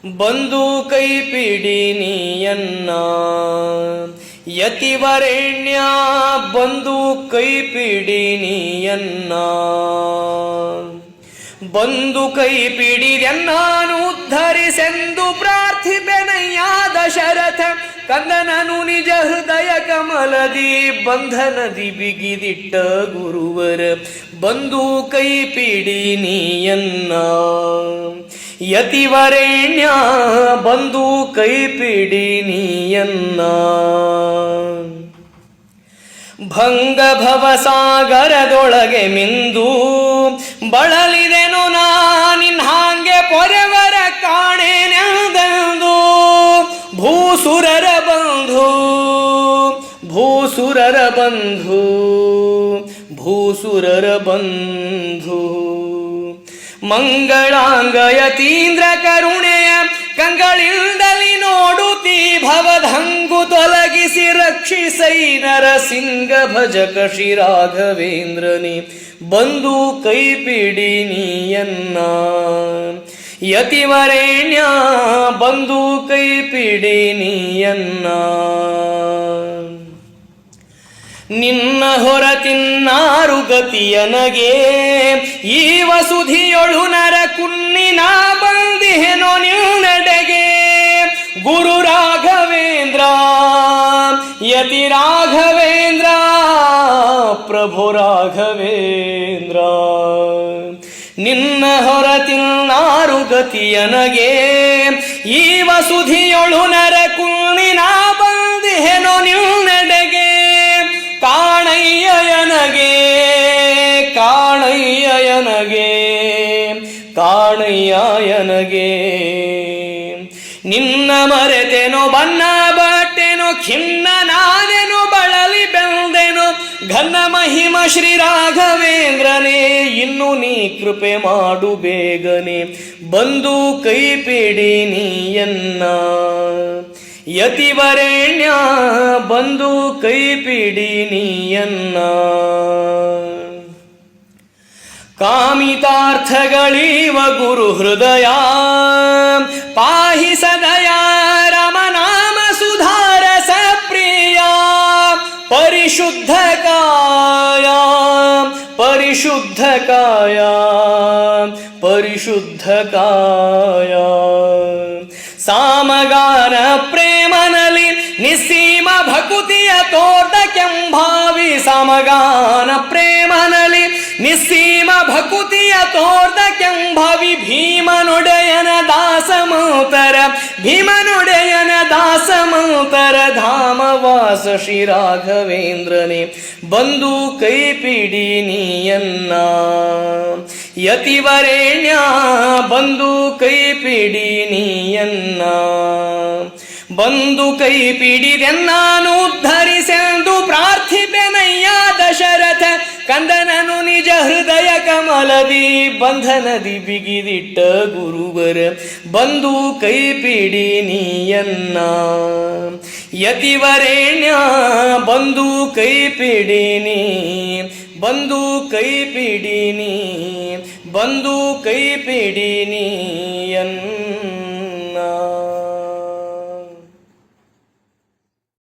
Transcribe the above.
ಬಂದು ಕೈ ಪಿಡಿನಿಯನ್ನ ಯತಿವರೆಣ್ಯ ಬಂದು ಕೈ ಪಿಡಿನಿಯನ್ನ ಬಂದು ಕೈ ಪಿಡಿದೆನ್ನಾನು ಉದ್ಧರಿಸೆಂದು ಪ್ರಾರ್ಥಿಪೆನಯ್ಯ ದಶರಥ ಕಂದನನು ನಿಜ ಹೃದಯ ಕಮಲದಿ ಬಂಧನದಿ ಬಿಗಿದಿಟ್ಟ ಗುರುವರ ಬಂದು ಕೈ ಪಿಡಿನಿಯನ್ನ ಯತಿವರೆಣ್ಯ ಬಂದು ಕೈ ಪಿಡಿನಿಯನ್ನ ಭಂಗ ಭವಸಾಗರದೊಳಗೆ ಮಿಂದು ಬಳಲಿದೆನು ನಾನಿನ್ ಹಾಂಗೆ ಪೊರೆವರ ಕಾಣೆನೆಂದು ಭೂಸುರರ ಬಂಧು ಭೂಸುರರ ಬಂಧು ಭೂಸುರರ ಬಂಧು ಮಂಗಳಾಂಗಯತೀಂದ್ರ ಕರುಣೆಯ ಕಂಗಳಿಂದಲಿ ನೋಡುತ್ತೀ ಭವಧಂಗು ತೊಲಗಿಸಿ ರಕ್ಷಿಸೈ ನರಸಿಂಗ ಭಜಕ ಶ್ರೀ ರಾಘವೇಂದ್ರನಿ ಬಂದು ಕೈ ಪಿಡಿನಿಯನ್ನ ಯತಿವರೆಣ್ಯ ಬಂದು ಕೈ ಪಿಡಿನಿಯನ್ನ ನಿನ್ನ ಹೊರತಿನ್ನಾರು ಗತಿಯನಗೆ ಈ ವಸುಧಿಯೊಳು ನರ ಕುನ್ನಿನ ಬಂದಿಹೆನೋ ನಿನ್ನಡೆಗೆ ಗುರು ರಾಘವೇಂದ್ರ ಯತಿ ರಾಘವೇಂದ್ರ ಪ್ರಭು ರಾಘವೇಂದ್ರ ನಿನ್ನ ಹೊರತಿನ್ನಾರು ಗತಿಯನಗೆ ಈ ವಸುಧಿಯೊಳು ನರ ಕುನ್ನಿನ ಬಂದಿಹೆನೋ ನಿನ್ನಡೆಗೆ ಕಾಣಯ್ಯಯನಗೆ ಕಾಣಯ್ಯಯನಗೆ ಕಾಣಯ್ಯಯನಗೆ ನಿನ್ನ ಮರೆತೆನೋ ಬಣ್ಣ ಬಟ್ಟೆನೋ ಖಿನ್ನ ನಾನೆನೋ ಬಳಲಿ ಬೆಳೆದೆನೋ ಘನ ಮಹಿಮ ಶ್ರೀ ರಾಘವೇಂದ್ರನೇ ಇನ್ನು ನೀ ಕೃಪೆ ಮಾಡು ಬೇಗನೆ ಬಂದು ಕೈ ಪಿಡಿನಿಯನ್ನ ಯತಿವರೆಣ್ಯ ಬಂದು ಕೈ ಪಿಡಿನಿಯನ್ನ ಕಾಮಿತಾರ್ಥಗಳೀವ ಗುರು ಹೃದಯ ಪಾಹಿ ಸದಯ ರಮನಾಮ ಸುಧಾರಸ ಪ್ರಿಯ ಪರಿಶುದ್ಧ ಕಾಯ ಪರಿಶುದ್ಧ ಕಾಯ ಪರಿಶುದ್ಧ ಕಾಯ ಸಾಮಗಾನ ಪ್ರೇಮನಲಿ ನಿಸ್ಸೀಮ ಭಕುತಿಯ ತೋಟ ಕೆಂಭಾವಿ ಸಮಗಾನ ಪ್ರೇಮನಲಿ ನಿಸ್ಸೀಮ ಭಕುತಿಯ ತೋಟ ಕೆಂಭಾವಿ ಭೀಮನುಡೆಯನ ದಾಸಮೌತರ ಭೀಮನುಡೆಯನ ದಾಸಮೌತರ ಧಾಮವಾಸ ಶ್ರೀ ರಾಘವೇಂದ್ರನೇ ಬಂದು ಕೈ ಪಿಡಿನಿಯನ್ನ ಯತಿವರೆಣ್ಯ ಬಂದು ಕೈ ಪಿಡಿನಿಯನ್ನ ಬಂದು ಕೈ ಪಿಡಿದೆನ್ನಾನು ಉದ್ಧರಿಸೆಂದು ಪ್ರಾರ್ಥಿಪೆನಯ್ಯ ದಶರಥ ಕಂದನನು ನಿಜ ಹೃದಯ ಕಮಲದಿ ಬಂಧನದಿ ಬಿಗಿದಿಟ್ಟ ಗುರುವರ ಬಂದು ಕೈ ಪಿಡಿನಿಯನ್ನ ಯತಿವರೆಣ್ಯ ಬಂದು ಕೈ ಪಿಡಿನಿ ಬಂದು ಕೈ ಪಿಡಿನಿ ಬಂದು ಕೈ ಪಿಡಿನಿಯನ್ನ